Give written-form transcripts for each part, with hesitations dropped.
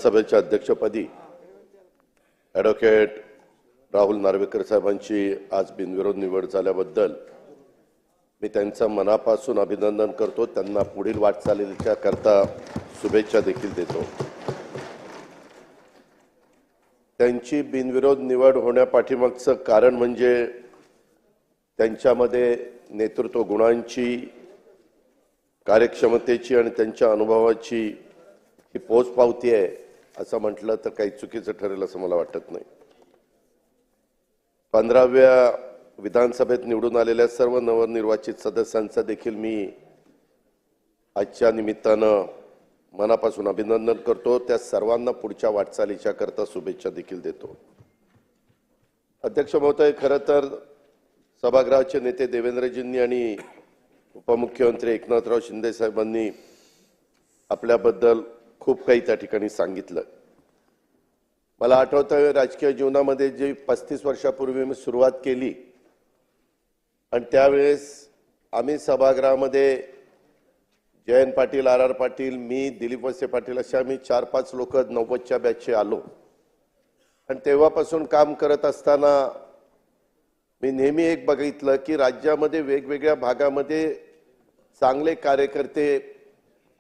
सभेच्या अध्यक्षपदी ॲडव्होकेट राहुल नार्वेकर साहेबांची आज बिनविरोध निवड झाल्याबद्दल मी त्यांचं मनापासून अभिनंदन करतो। त्यांना पुढील वाटचालीच्या करता शुभेच्छा देखील देतो। त्यांची बिनविरोध निवड होण्यापाठीमागचं कारण म्हणजे त्यांच्यामध्ये नेतृत्व गुणांची, कार्यक्षमतेची आणि त्यांच्या अनुभवाची ही पोचपावती आहे असं म्हटलं तर काही चुकीचं ठरेल असं मला वाटत नाही। 15व्या विधानसभेत निवडून आलेल्या सर्व नवनिर्वाचित सदस्यांचा देखील मी आजच्या निमित्तानं मनापासून अभिनंदन करतो। त्या सर्वांना पुढच्या वाटचालीच्या करता शुभेच्छा देखील देतो। अध्यक्ष महोदय, खरं तर सभागृहाचे नेते देवेंद्रजींनी आणि उपमुख्यमंत्री एकनाथराव शिंदे साहेबांनी आपल्याबद्दल खूप काही त्या ठिकाणी सांगितलं। मला आठवतं राजकीय जीवनामध्ये जी 35 वर्षापूर्वी मी सुरुवात केली आणि त्यावेळेस आम्ही सभागृहामध्ये जयंत पाटील, आर पाटील, मी, दिलीप वळसे पाटील असे आम्ही 4-5 लोक 90च्या बॅचचे आलो आणि तेव्हापासून काम करत असताना मी नेहमी एक बघितलं की राज्यामध्ये वेगवेगळ्या भागामध्ये चांगले कार्यकर्ते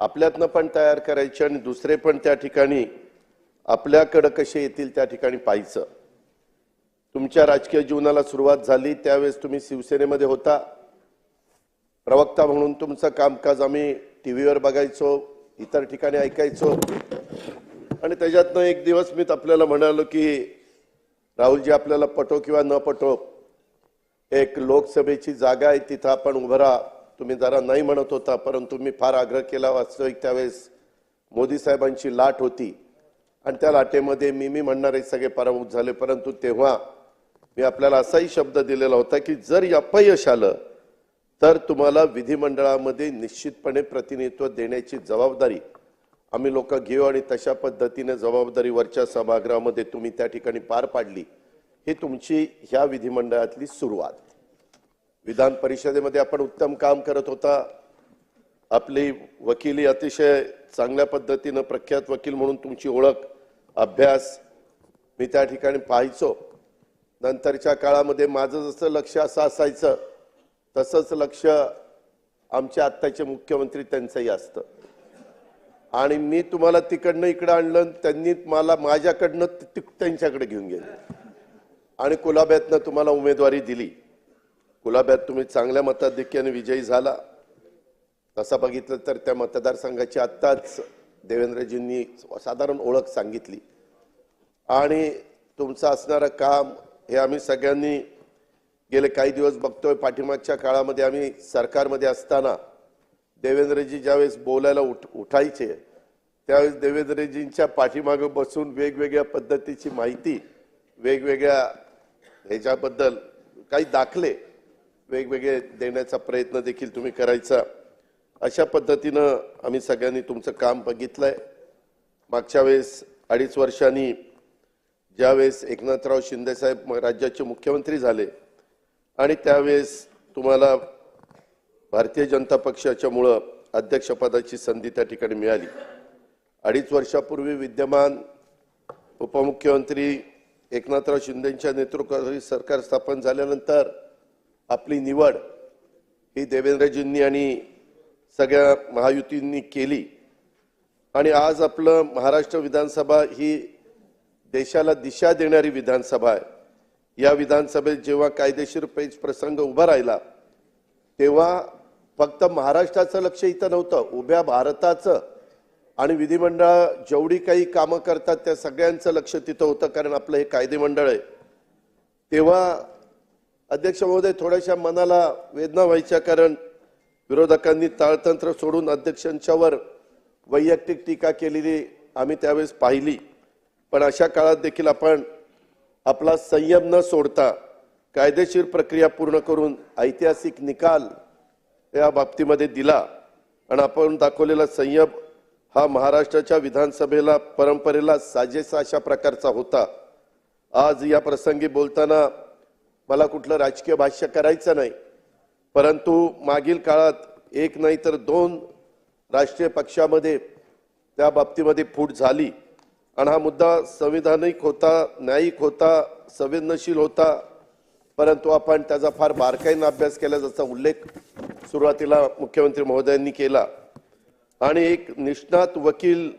आपल्यातनं पण तयार करायचे आणि दुसरे पण त्या ठिकाणी आपल्याकडे कसे येतील त्या ठिकाणी पाहायचं। तुमच्या राजकीय जीवनाला सुरुवात झाली त्यावेळेस तुम्ही शिवसेनेमध्ये होता। प्रवक्ता म्हणून तुमचं कामकाज आम्ही टीव्हीवर बघायचो, इतर ठिकाणी ऐकायचो आणि त्याच्यातनं एक दिवस मी आपल्याला म्हणालो की राहुलजी, आपल्याला पटो किंवा न पटो, एक लोकसभेची जागा आहे, तिथं आपण उभं राहा। तुम्ही जरा नाही म्हणत होता, परंतु मी फार आग्रह केला। वास्तविक त्यावेळेस मोदी साहेबांची लाट होती आणि त्या लाटेमध्ये मी म्हणणारे सगळे पराभूत झाले। परंतु तेव्हा मी आपल्याला असाही शब्द दिलेला होता की जर अपयश आलं तर तुम्हाला विधिमंडळामध्ये निश्चितपणे प्रतिनिधित्व देण्याची जबाबदारी आम्ही लोक घेऊ आणि तशा पद्धतीने जबाबदारी वरच्या सभागृहामध्ये तुम्ही त्या ठिकाणी पार पाडली। ही तुमची ह्या विधिमंडळातली सुरुवात। विधान परिषदेमध्ये आपण उत्तम काम करत होता। आपली वकिली अतिशय चांगल्या पद्धतीने प्रख्यात वकील म्हणून तुमची ओळख, अभ्यास मी त्या ठिकाणी पाहायचो। नंतरच्या काळामध्ये माझं जसं लक्ष असं असायचं तसंच लक्ष आमच्या आत्ताचे मुख्यमंत्री त्यांचंही असतं आणि मी तुम्हाला तिकडनं इकडे आणलं, त्यांनी मला माझ्याकडनं त्यांच्याकडे घेऊन गेले आणि कुलाब्यातनं तुम्हाला उमेदवारी दिली। कुलाब्यात तुम्ही चांगल्या मताधिक्याने विजयी झाला। तसं बघितलं तर त्या मतदारसंघाची आत्ताच देवेंद्रजींनी साधारण ओळख सांगितली आणि तुमचं असणारं काम हे आम्ही सगळ्यांनी गेले काही दिवस बघतोय। पाठीमागच्या काळामध्ये आम्ही सरकारमध्ये असताना देवेंद्रजी ज्यावेळेस बोलायला उठायचे त्यावेळेस देवेंद्रजींच्या पाठीमागे बसून वेगवेगळ्या पद्धतीची माहिती, वेगवेगळ्या ह्याच्याबद्दल काही दाखले वेगवेगळे देण्याचा प्रयत्न देखील तुम्ही करायचा। अशा पद्धतीनं आम्ही सगळ्यांनी तुमचं काम बघितलंय। मागच्या वेळेस 2.5 वर्षांनी ज्यावेळेस एकनाथराव शिंदे साहेब राज्याचे मुख्यमंत्री झाले आणि त्यावेळेस तुम्हाला भारतीय जनता पक्षाच्यामुळं अध्यक्षपदाची संधी त्या ठिकाणी मिळाली। 2.5 वर्षापूर्वी विद्यमान उपमुख्यमंत्री एकनाथराव शिंदेंच्या नेतृत्वाखाली सरकार स्थापन झाल्यानंतर आपली निवड ही देवेंद्रजींनी आणि सगळ्या महायुतींनी केली आणि आज आपलं महाराष्ट्र विधानसभा ही देशाला दिशा देणारी विधानसभा आहे। या विधानसभेत जेव्हा कायदेशीर पेच प्रसंग उभा राहिला तेव्हा फक्त महाराष्ट्राचं लक्ष इथं नव्हतं, उभ्या भारताचं आणि विधिमंडळ जेवढी काही कामं करतात त्या सगळ्यांचं लक्ष तिथं होतं, कारण आपलं हे कायदेमंडळ आहे। तेव्हा अध्यक्ष महोदय, थोड्याशा मनाला वेदना व्हायच्या, कारण विरोधकांनी ताळतंत्र सोडून अध्यक्षांच्यावर वैयक्तिक टीका केलेली आम्ही त्यावेळेस पाहिली। पण अशा काळात देखील आपण आपला संयम न सोडता कायदेशीर प्रक्रिया पूर्ण करून ऐतिहासिक निकाल या बाबतीमध्ये दिला आणि आपण दाखवलेला संयम हा महाराष्ट्राच्या विधानसभेला परंपरेला साजेसा अशा प्रकारचा होता। आज या प्रसंगी बोलताना मला कुठलं राजकीय भाष्य करायचं नाही, परंतु मागील काळात एक नाही तर 2 राष्ट्रीय पक्षामध्ये त्या बाबतीमध्ये फूट झाली आणि हा मुद्दा संविधानिक होता, न्यायिक होता, संवेदनशील होता, परंतु आपण त्याचा फार बारकाईने अभ्यास केला, जसा उल्लेख सुरुवातीला मुख्यमंत्री महोदयांनी केला. आणि एक निष्णात वकील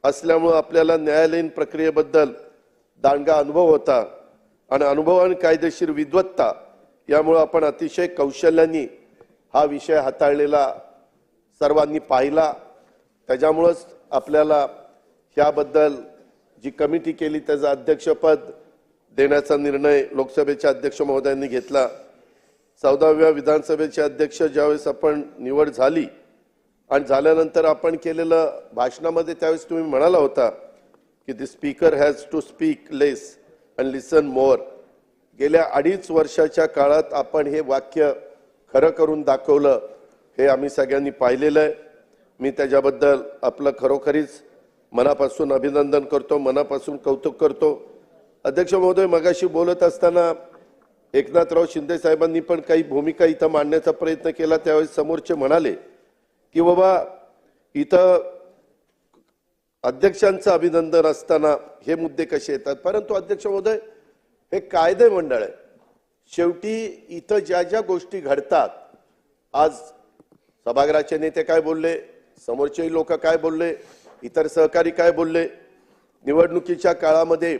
असल्यामुळे आपल्याला न्यायालयीन प्रक्रियेबद्दल दांडगा अनुभव होता आणि अनुभव आणि कायदेशीर विद्वत्ता यामुळे आपण अतिशय कौशल्याने हा विषय हाताळलेला सर्वांनी पाहिला. त्याच्यामुळेच आपल्याला याबद्दल जी कमिटी केली त्याचं अध्यक्षपद देण्याचा निर्णय लोकसभेचे अध्यक्ष महोदयांनी घेतला. 14व्या विधानसभेचे अध्यक्ष ज्यावेळेस आपण निवड झाली आणि झाल्यानंतर आपण केलेलं भाषणामध्ये त्यावेळेस तुम्ही म्हणाला होता की the speaker has to speak less and listen more. गेल्या 2.5 वर्षाच्या काळात आपण हे वाक्य खरं करून दाखवलं, हे आम्ही सगळ्यांनी पाहिलेलं आहे. मी त्याच्याबद्दल आपलं खरोखरीच मनापासून अभिनंदन करतो, मनापासून कौतुक करतो. अध्यक्ष महोदय, मगाशी बोलत असताना एकनाथराव शिंदे साहेबांनी पण काही भूमिका इथं मांडण्याचा प्रयत्न केला. त्यावेळेस समोरचे म्हणाले की बाबा इथं अध्यक्षांचं अभिनंदन असताना हे मुद्दे कसे येतात. परंतु अध्यक्ष महोदय, हे कायदे मंडळ आहे. शेवटी इथं ज्या ज्या गोष्टी घडतात, आज सभागृहाचे नेते काय बोलले, समोरचे लोक काय बोलले, इतर सहकारी काय बोलले, निवडणुकीच्या काळामध्ये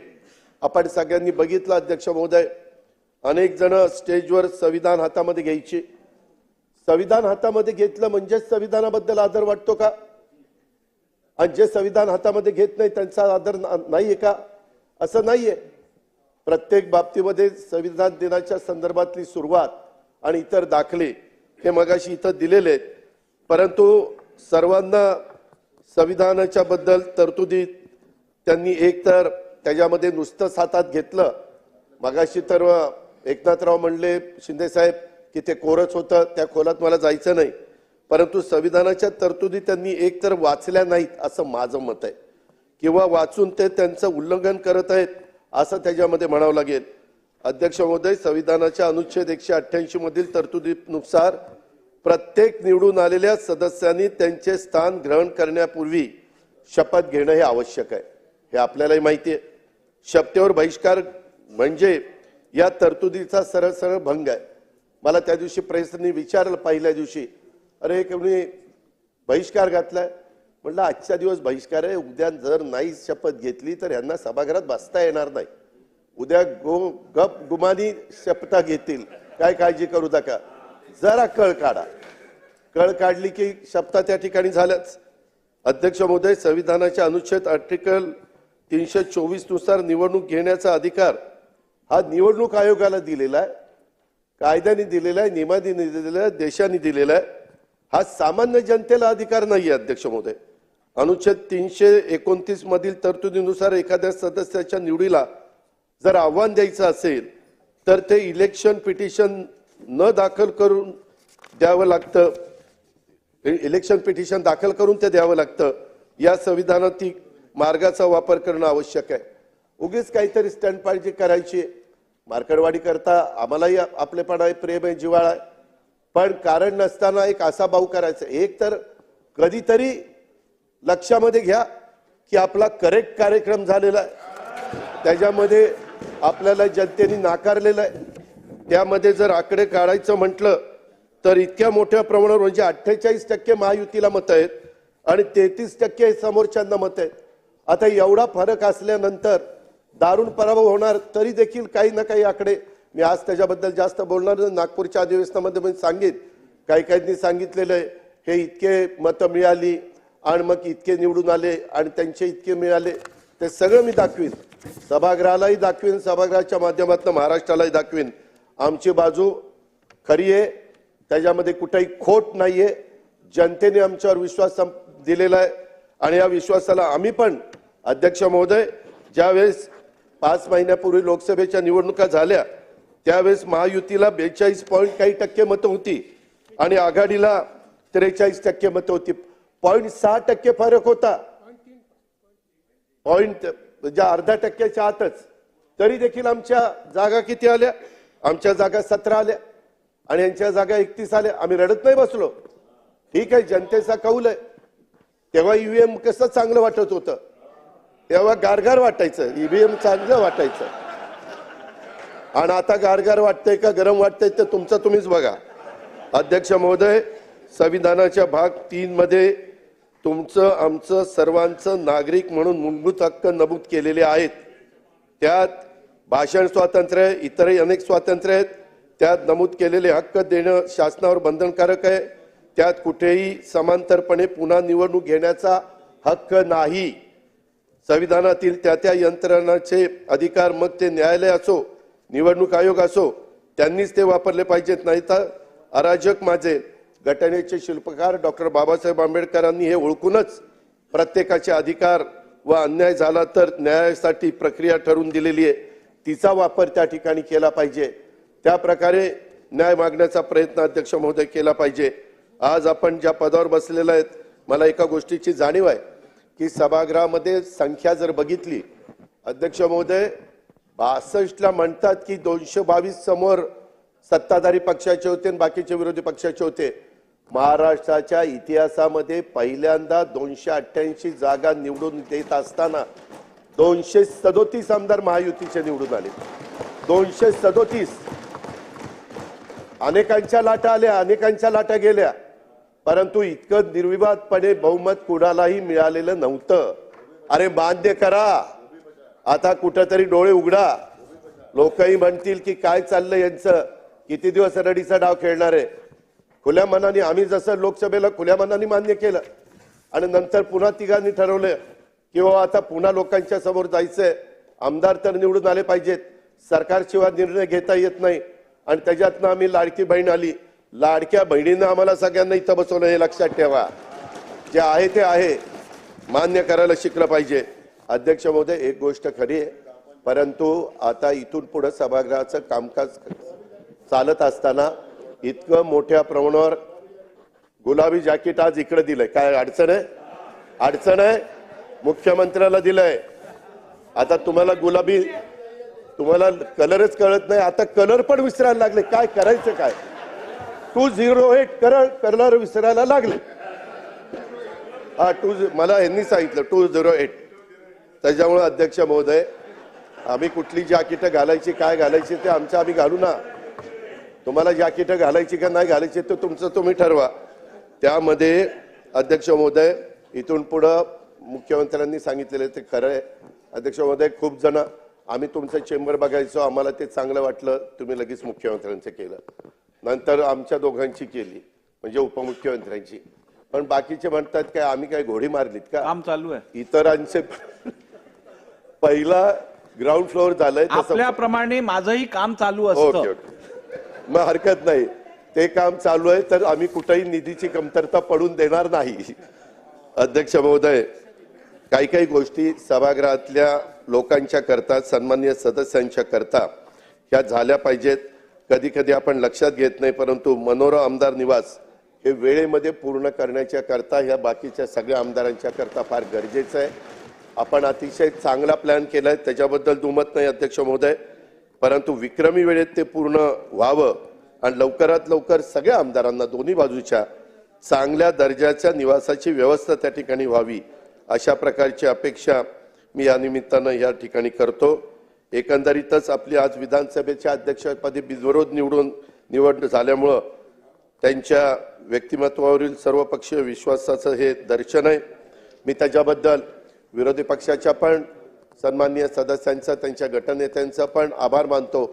आपण सगळ्यांनी बघितलं अध्यक्ष महोदय, अनेक जण स्टेजवर संविधान हातामध्ये घ्यायचे. संविधान हातामध्ये घेतलं म्हणजे संविधानाबद्दल आदर वाटतो का? आणि जे संविधान हातामध्ये घेत नाही त्यांचा आदर नाहीये का? असं नाहीये. प्रत्येक बाबतीमध्ये संविधान दिनाच्या संदर्भातली सुरुवात आणि इतर दाखले हे मगाशी इथं दिलेले आहेत. परंतु सर्वांना संविधानाच्या बद्दल तरतुदी त्यांनी एकतर त्याच्यामध्ये नुसतंच हातात घेतलं. मगाशी तर एकनाथराव म्हणले शिंदे साहेब की ते कोरच होतं, त्या खोलात मला जायचं नाही. परंतु संविधानाच्या तरतुदी त्यांनी एकतर वाचल्या नाहीत असं माझं मत आहे, किंवा वाचून ते त्यांचं उल्लंघन करत आहेत असं त्याच्यामध्ये म्हणावं लागेल. अध्यक्ष महोदय, संविधानाच्या अनुच्छेद 188 मधील तरतुदीनुसार प्रत्येक निवडून आलेल्या सदस्यांनी त्यांचे स्थान ग्रहण करण्यापूर्वी शपथ घेणं हे आवश्यक आहे. हे आपल्यालाही माहिती आहे. शपथेवर बहिष्कार म्हणजे या तरतुदीचा सरळ सरळ भंग आहे. मला त्या दिवशी प्रेसनी विचारलं पहिल्या दिवशी, अरे कोणी बहिष्कार घातलाय? म्हटलं आजच्या दिवस बहिष्कार आहे, उद्या जर नाही शपथ घेतली तर यांना सभागृहात बसता येणार नाही. उद्या गप गुमानी शपथा घेतील, काय काळजी करू नका. जरा कळ काढा. कळ काढली की शपथा त्या ठिकाणी झाल्याच. अध्यक्ष महोदय, संविधानाच्या अनुच्छेद आर्टिकल 324 नुसार निवडणूक घेण्याचा अधिकार हा निवडणूक आयोगाला दिलेला आहे, कायद्याने दिलेला आहे, नियमाने दिलेला आहे, देशाने दिलेला आहे. हा सामान्य जनतेला अधिकार नाही आहे. अध्यक्ष महोदय, अनुच्छेद 329 मधील तरतुदीनुसार एखाद्या सदस्याच्या निवडीला जर आव्हान द्यायचं असेल तर ते इलेक्शन पिटिशन न दाखल करून द्यावं लागतं. इलेक्शन पिटिशन दाखल करून ते द्यावं लागतं. या संविधानातील मार्गाचा वापर करणं आवश्यक आहे. उगीच काहीतरी स्टंटबाजी करायची, मार्कडवाडी करता आम्हालाही आपलेपणा आहे, प्रेम आहे, जिव्हाळा आहे, पण कारण नसताना एक असा भाऊ करायचा. एक तर कधीतरी लक्षामध्ये घ्या की आपला करेक्ट कार्यक्रम झालेला आहे, त्याच्यामध्ये आपल्याला जनतेने नाकारलेलं आहे. त्यामध्ये जर आकडे काढायचं म्हटलं तर इतक्या मोठ्या प्रमाणावर म्हणजे 48% महायुतीला मतं आहेत आणि 33% समोरच्यांना मतं आहेत. आता एवढा फरक असल्यानंतर दारुण पराभव होणार तरी देखील काही ना काही आकडे, मी आज त्याच्याबद्दल जास्त बोलणार नाही. नागपूरच्या अधिवेशनामध्ये मी सांगित, काही काहींनी सांगितलेलं आहे हे इतके मतं मिळाली आणि मग इतके निवडून आले आणि त्यांचे इतके मिळाले. ते सगळं मी दाखवीन, सभागृहालाही दाखवीन, सभागृहाच्या माध्यमातून महाराष्ट्रालाही दाखवीन. आमची बाजू खरी आहे, त्याच्यामध्ये कुठेही खोट नाहीये. जनतेने आमच्यावर विश्वास दिलेला आहे आणि या विश्वासाला आम्ही पण, अध्यक्ष महोदय, ज्यावेळेस 5 महिन्यापूर्वी लोकसभेच्या निवडणुका झाल्या त्यावेळेस महायुतीला 42 पॉइंट काही टक्के मतं होती आणि आघाडीला 43% मतं होती. 0.6% फरक होता, पॉइंट म्हणजे अर्धा टक्क्याच्या आतच. तरी देखील आमच्या जागा किती आल्या? आमच्या जागा 17 आल्या आणि यांच्या जागा 31 आल्या. आम्ही रडत नाही बसलो. ठीक आहे, जनतेचा कौल आहे. तेव्हा ईव्हीएम कसं चांगलं वाटत होतं, तेव्हा गारगार वाटायचं, ईव्हीएम चांगलं वाटायचं. आणि आता गारगार वाटतंय का गरम वाटतंय ते तुमचं तुम्हीच बघा. अध्यक्ष महोदय, संविधानाच्या भाग 3 मध्ये तुमचं आमचं सर्वांचं नागरिक म्हणून मूलभूत हक्क नमूद केलेले आहेत. त्यात भाषण स्वातंत्र्य, इतरही अनेक स्वातंत्र्य आहेत. त्यात नमूद केलेले हक्क देणं शासनावर बंधनकारक आहे. त्यात कुठेही समांतरपणे पुन्हा निवडणूक घेण्याचा हक्क नाही. संविधानातील त्या यंत्रणाचे अधिकार, मग ते न्यायालय असो, निवडणूक आयोग असो, त्यांनीच ते वापरले पाहिजेत. नाही तर अराजक माझे. घटनेचे शिल्पकार डॉक्टर बाबासाहेब आंबेडकरांनी हे ओळखूनच प्रत्येकाचे अधिकार व अन्याय झाला तर न्यायासाठी प्रक्रिया ठरवून दिलेली आहे, तिचा वापर त्या ठिकाणी केला पाहिजे. त्या प्रकारे न्याय मागण्याचा प्रयत्न अध्यक्ष महोदय केला पाहिजे. आज आपण ज्या पदावर बसलेला आहेत, मला एका गोष्टीची जाणीव आहे की सभागृहामध्ये संख्या जर बघितली, अध्यक्ष महोदय 62ला म्हणतात की 222 समोर सत्ताधारी पक्षाचे होते आणि बाकीचे विरोधी पक्षाचे होते. महाराष्ट्राच्या इतिहासामध्ये पहिल्यांदा 288 जागा निवडून देत असताना 237 आमदार महायुतीचे निवडून आले. 237. अनेकांच्या लाटा आल्या, अनेकांच्या लाटा गेल्या, परंतु इतकं निर्विवादपणे बहुमत कुणालाही मिळालेलं नव्हतं. अरे मान्य करा, आता कुठंतरी डोळे उघडा. लोकही म्हणतील की काय चाललंय यांचं, किती दिवस रडीचा डाव खेळणार आहे. खुल्या मनाने आम्ही जसं लोकसभेला खुल्या मनाने मान्य केलं आणि नंतर पुन्हा तिघांनी ठरवलं की आता पुन्हा लोकांच्या समोर जायचंय. आमदार तर निवडून आले पाहिजेत, सरकारशिवाय निर्णय घेता येत नाही. आणि त्याच्यातनं आम्ही लाडकी बहीण आली. लाडक्या बहिणीनं आम्हाला सगळ्यांना इथं बसवलं, हे लक्षात ठेवा. जे आहे ते आहे, मान्य करायला शिकलं पाहिजे. अध्यक्ष महोदय, एक गोष्ट खरी आहे, परंतु आता इथून पुढे सभागृहाचं कामकाज चालत असताना इतकं मोठ्या प्रमाणावर गुलाबी जॅकेट आज इकडे दिलंय, काय अडचण आहे? अडचण आहे? मुख्यमंत्र्याला दिलंय. आता तुम्हाला गुलाबी, तुम्हाला कलरच कळत नाही, आता कलर पण विसरायला लागले. काय करायचं काय? 208 कलर विसरायला लागले. हा मला यांनी सांगितलं 208. त्याच्यामुळे अध्यक्ष महोदय, आम्ही कुठली जॅकेट घालायची, काय घालायची ते आमचं आम्ही घालू ना. तुम्हाला जॅकेट घालायची का नाही घालायची ते तुमचं तुम्ही ठरवा. त्यामध्ये अध्यक्ष महोदय, इथून पुढं मुख्यमंत्र्यांनी सांगितलेलं ते खरं आहे. अध्यक्ष महोदय, खूप जण आम्ही तुमचं चेंबर बघायचो, आम्हाला ते चांगलं वाटलं, तुम्ही लगेच मुख्यमंत्र्यांचं केलं. नंतर आमच्या दोघांची केली, म्हणजे उपमुख्यमंत्र्यांची. पण बाकीचे म्हणतात काय आम्ही काय घोडी मारलीत का? काम चालू आहे. इतरांचे पहिला ग्राउंड फ्लोअर झालंय, आपल्याप्रमाणे माझंही काम चालू असतं. ओके ओके, मग हरकत नाही. ते काम चालू आहे तर आम्ही कुठेही निधीची कमतरता पडून देणार नाही. अध्यक्ष महोदय, काही काही गोष्टी सभागृहातल्या लोकांच्या करता, सन्माननीय सदस्यांच्या करता ह्या झाल्या पाहिजेत. कधी कधी आपण लक्षात घेत नाही, परंतु मनोरा आमदार निवास हे वेळेमध्ये पूर्ण करण्याच्या करता ह्या बाकीच्या सगळ्या आमदारांच्या करता फार गरजेचं आहे. आपण अतिशय चांगला प्लॅन केलाय, त्याच्याबद्दल दुमत नाही अध्यक्ष महोदय, परंतु विक्रमी वेळेत ते पूर्ण व्हावं आणि लवकरात लवकर सगळ्या आमदारांना दोन्ही बाजूच्या चांगल्या दर्जाच्या निवासाची व्यवस्था त्या ठिकाणी व्हावी, अशा प्रकारची अपेक्षा मी या निमित्तानं या ठिकाणी करतो. एकंदरीतच आपली आज विधानसभेच्या अध्यक्षपदी बिनविरोध निवड झाल्यामुळं त्यांच्या व्यक्तिमत्वावरील सर्वपक्षीय विश्वासाचं हे दर्शन आहे. मी त्याच्याबद्दल विरोधी पक्षाच्या पण सन्माननीय सदस्यांचा, त्यांच्या गटनेत्यांचा पण आभार मानतो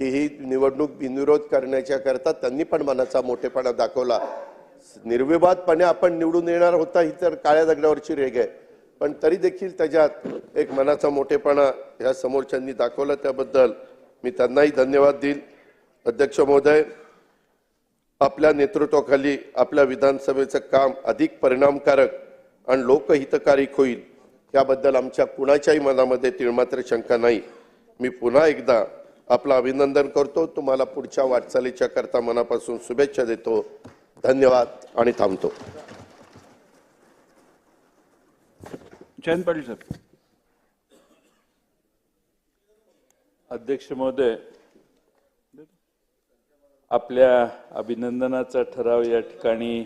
की ही निवडणूक बिनविरोध करण्याच्या करता त्यांनी पण मनाचा मोठेपणा दाखवला. निर्विवादपणे आपण निवडून येणार होता ही तर काळ्या दगडावरची रेघ आहे, पण तरी देखील त्याच्यात एक मनाचा मोठेपणा ह्या समोरच्यांनी दाखवला, त्याबद्दल मी त्यांनाही धन्यवाद देईल. अध्यक्ष महोदय, आपल्या नेतृत्वाखाली आपल्या विधानसभेचं काम अधिक परिणामकारक आणि लोकहितकारी होईल याबद्दल आमच्या कुणाच्याही मनामध्ये तिळमात्र शंका नाही. मी पुन्हा एकदा आपलं अभिनंदन करतो. तुम्हाला पुढच्या वाटचालीच्या करता मनापासून शुभेच्छा देतो. धन्यवाद आणि थांबतो. जयंत पाटील साहेब. अध्यक्ष महोदय, आपल्या अभिनंदनाचा ठराव या ठिकाणी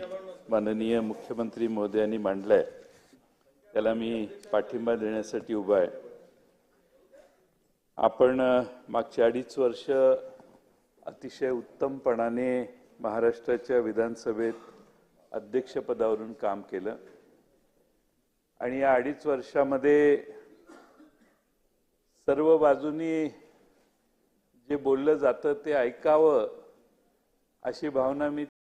माननीय मुख्यमंत्री महोदयांनी मांडलाय. त्याला मी पाठिंबा देण्यासाठी उभा आहे. आपण मागची 2.5 वर्ष अतिशय उत्तमपणाने महाराष्ट्राच्या विधानसभेत अध्यक्षपदावरून काम केलं आणि या 2.5 वर्षामध्ये सर्व बाजूनी जे बोललं जातं ते ऐकावं अशी भावना मी